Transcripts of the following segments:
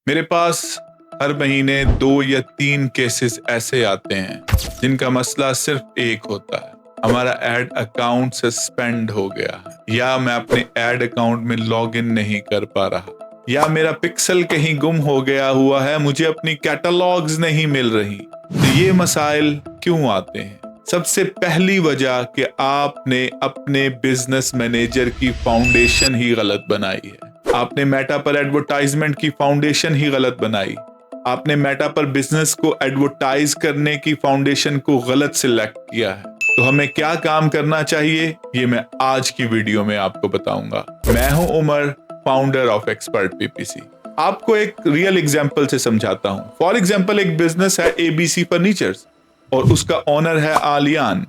मेरे पास हर महीने 2 या 3 केसेस ऐसे आते हैं जिनका मसला सिर्फ एक होता है, हमारा एड अकाउंट सस्पेंड हो गया है, या मैं अपने एड अकाउंट में लॉगिन नहीं कर पा रहा, या मेरा पिक्सल कहीं गुम हो गया हुआ है, मुझे अपनी कैटलॉग्स नहीं मिल रही। तो ये मसाइल क्यों आते हैं? सबसे पहली वजह कि आपने अपने बिजनेस मैनेजर की फाउंडेशन ही गलत बनाई है। आपने मेटा पर एडवर्टाइजमेंट की फाउंडेशन ही गलत बनाई। आपने मेटा पर बिजनेस को एडवर्टाइज करने की फाउंडेशन को गलत सिलेक्ट किया है। तो हमें क्या काम करना चाहिए, ये मैं आज की वीडियो में आपको बताऊंगा। मैं हूं Umar, founder of expert PPC. आपको एक रियल एग्जांपल से समझाता हूं। फॉर एग्जांपल, एक बिजनेस है एबीसी फर्नीचर्स और उसका ओनर है आलियान।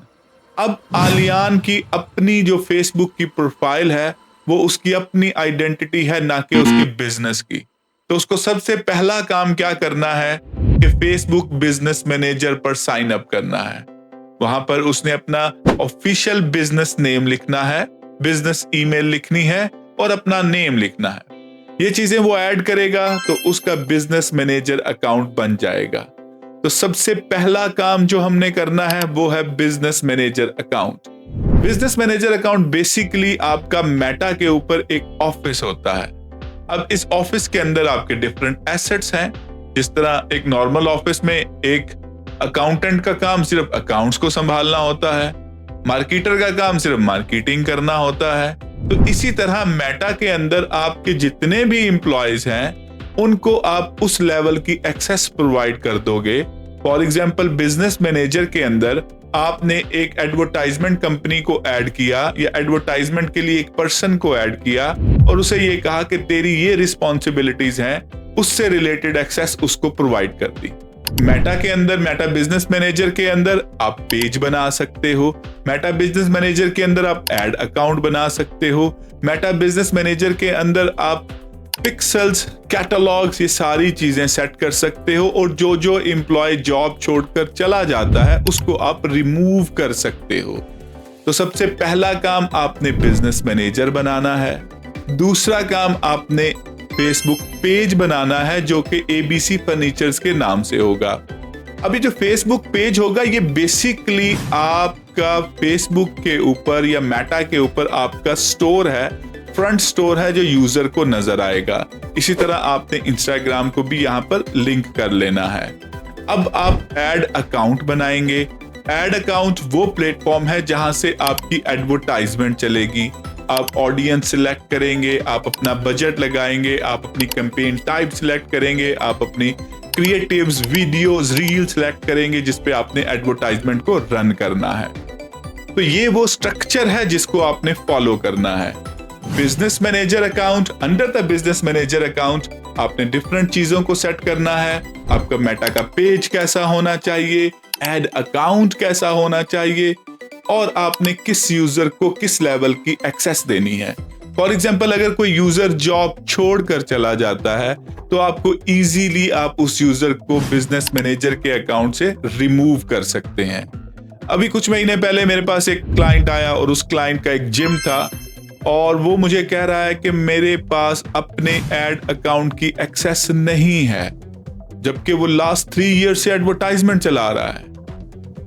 अब आलियान की अपनी जो फेसबुक की प्रोफाइल है वो उसकी अपनी आइडेंटिटी है, ना कि उसकी बिजनेस की। तो उसको सबसे पहला काम क्या करना है कि फेसबुक बिजनेस मैनेजर पर साइन अप करना है। वहां पर उसने अपना ऑफिशियल बिजनेस नेम लिखना है, बिजनेस ईमेल लिखनी है और अपना नेम लिखना है। ये चीजें वो ऐड करेगा तो उसका बिजनेस मैनेजर अकाउंट बन जाएगा। तो सबसे पहला काम जो हमने करना है वो है business manager account. Business manager account basically आपका मेटा के ऊपर एक ऑफिस होता है। अब इस ऑफिस के अंदर आपके डिफरेंट एसेट्स हैं। जिस तरह एक नॉर्मल ऑफिस में एक अकाउंटेंट का काम सिर्फ अकाउंट्स को संभालना होता है, मार्केटर का काम सिर्फ मार्केटिंग करना होता है, तो इसी तरह मेटा के अंदर आपके जितने भी एम्प्लॉयज हैं उनको आप उस लेवल की एक्सेस प्रोवाइड कर दोगे। फॉर एग्जाम्पल, बिजनेस मैनेजर के अंदर आपने एक एडवर्टाइजमेंट कंपनी को ऐड किया या एडवर्टाइजमेंट के लिए एक पर्सन को ऐड किया और उसे ये कहा कि तेरी ये रिस्पॉन्सिबिलिटीज हैं, उससे रिलेटेड एक्सेस उसको प्रोवाइड कर दी। मेटा के अंदर, मेटा बिजनेस मैनेजर के अंदर आप पेज बना सकते हो। मेटा बिजनेस मैनेजर के अंदर आप एड अकाउंट बना सकते हो। मेटा बिजनेस मैनेजर के अंदर आप पिक्सल्स, कैटलॉग्स, ये सारी चीजें सेट कर सकते हो और जो जो एम्प्लॉय जॉब छोड़कर चला जाता है उसको आप रिमूव कर सकते हो। तो सबसे पहला काम आपने बिजनेस मैनेजर बनाना है। दूसरा काम आपने फेसबुक पेज बनाना है जो कि एबीसी फर्नीचर्स के नाम से होगा। अभी जो फेसबुक पेज होगा ये बेसिकली आपका फेसबुक के ऊपर या मेटा के ऊपर आपका स्टोर है, फ्रंट स्टोर है जो यूजर को नजर आएगा। इसी तरह आपने इंस्टाग्राम को भी यहाँ पर लिंक कर लेना है। अब आप एड अकाउंट बनाएंगे। एड अकाउंट वो प्लेटफॉर्म है जहां से आपकी एडवर्टाइजमेंट चलेगी। आप ऑडियंस सिलेक्ट करेंगे, आप अपना बजट लगाएंगे, आप अपनी कैंपेन टाइप सिलेक्ट करेंगे, आप अपनी क्रिएटिव्स, वीडियोस, रील सिलेक्ट करेंगे जिस पे आपने एडवर्टाइजमेंट को रन करना है। तो ये वो स्ट्रक्चर है जिसको आपने फॉलो करना है। Business manager account, under the business manager account आपने डिफरेंट चीजों को सेट करना है। आपका मेटा का पेज कैसा होना चाहिए, एड अकाउंट कैसा होना चाहिए और आपने किस यूजर को किस लेवल की एक्सेस देनी है। फॉर एग्जांपल, अगर कोई यूजर जॉब छोड़कर चला जाता है तो आपको इजीली आप उस यूजर को बिजनेस मैनेजर के अकाउंट से रिमूव कर सकते हैं। अभी कुछ महीने पहले मेरे पास एक क्लाइंट आया और उस क्लाइंट का एक जिम था और वो मुझे कह रहा है कि मेरे पास अपने एड अकाउंट की एक्सेस नहीं है, जबकि वो लास्ट 3 ईयर से एडवर्टाइजमेंट चला रहा है।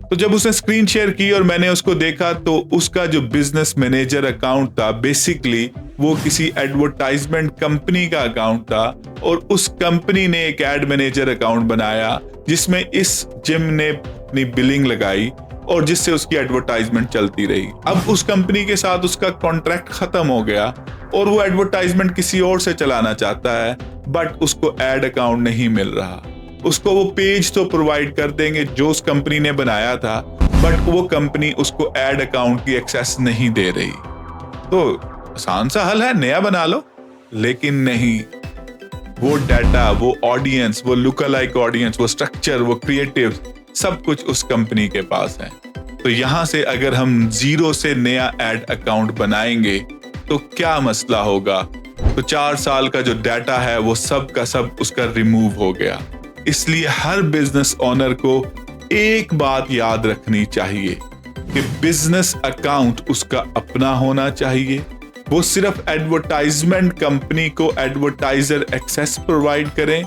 तो जब उसने स्क्रीन शेयर की और मैंने उसको देखा तो उसका जो बिजनेस मैनेजर अकाउंट था बेसिकली वो किसी एडवर्टाइजमेंट कंपनी का अकाउंट था और उस कंपनी ने एक एड मैनेजर अकाउंट बनाया जिसमें इस जिम ने अपनी बिलिंग लगाई और जिससे उसकी एडवर्टाइजमेंट चलती रही। अब उस कंपनी के साथ उसका कॉन्ट्रैक्ट खत्म हो गया और वो एडवर्टाइजमेंट किसी और से चलाना चाहता है, बट उसको एड अकाउंट नहीं मिल रहा। उसको वो पेज तो प्रोवाइड कर देंगे जो उस कंपनी ने बनाया था, बट वो कंपनी उसको एड अकाउंट की एक्सेस नहीं दे रही। तो आसान सा हल है, नया बना लो, लेकिन नहीं। वो डाटा, वो ऑडियंस, वो लुकअलाइक ऑडियंस, वो स्ट्रक्चर, वो क्रिएटिव, सब कुछ उस कंपनी के पास है। तो यहां से अगर हम जीरो से नया एड अकाउंट बनाएंगे तो क्या मसला होगा? तो 4 साल का जो डाटा है वो सब का सब उसका रिमूव हो गया। इसलिए हर बिजनेस ओनर को एक बात याद रखनी चाहिए कि बिजनेस अकाउंट उसका अपना होना चाहिए। वो सिर्फ एडवर्टाइजमेंट कंपनी को एडवर्टाइजर एक्सेस प्रोवाइड करें,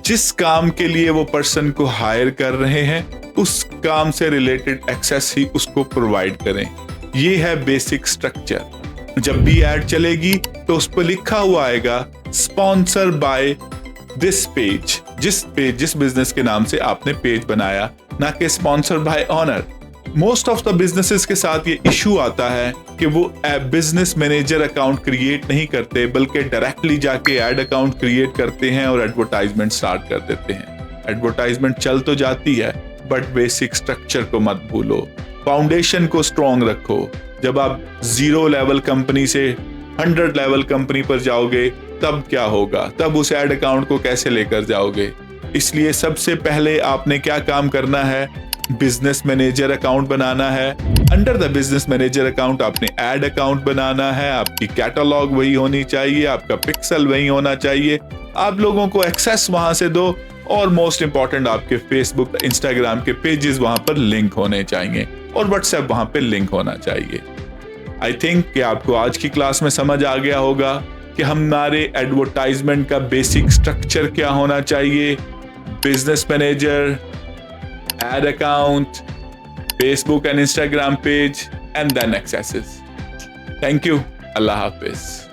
जिस काम के लिए वो पर्सन को हायर कर रहे हैं उस काम से रिलेटेड एक्सेस ही उसको प्रोवाइड करें। ये है बेसिक स्ट्रक्चर। जब भी ऐड चलेगी तो उस पर लिखा हुआ आएगा स्पॉन्सर बाय दिस पेज, जिस बिजनेस के नाम से आपने पेज बनाया, ना कि sponsor by honour. Most of the businesses के साथ ये इशू आता है कि वो बिजनेस मैनेजर अकाउंट क्रिएट नहीं करते, बल्कि डायरेक्टली जाके ऐड अकाउंट क्रिएट करते हैं और एडवर्टाइजमेंट स्टार्ट कर देते हैं। एडवर्टाइजमेंट चल तो जाती है, बट बेसिक स्ट्रक्चर को मत भूलो, फाउंडेशन को स्ट्रॉन्ग रखो। जब आप 0 लेवल कंपनी से 100 लेवल कंपनी पर जाओगे तब क्या होगा, तब उस ऐड अकाउंट को कैसे लेकर जाओगे। इसलिए सबसे पहले आपने क्या काम करना है, बिजनेस मैनेजर अकाउंट बनाना है। Under the business manager account आपने ऐड अकाउंट बनाना है। आपकी कैटलॉग वही होनी चाहिए, आपका पिक्सल वही होना चाहिए, आप लोगों को एक्सेस वहां से दो, और मोस्ट इंपॉर्टेंट आपके फेसबुक इंस्टाग्राम के पेजेस वहां पर लिंक होने चाहिए और व्हाट्सएप वहां पर लिंक होना चाहिए। आई थिंक कि आपको आज की क्लास में समझ आ गया होगा कि हमारे एडवर्टाइजमेंट का बेसिक स्ट्रक्चर क्या होना चाहिए। Business manager, ad account, Facebook and Instagram page, and then accesses. Thank you. Allah Hafiz.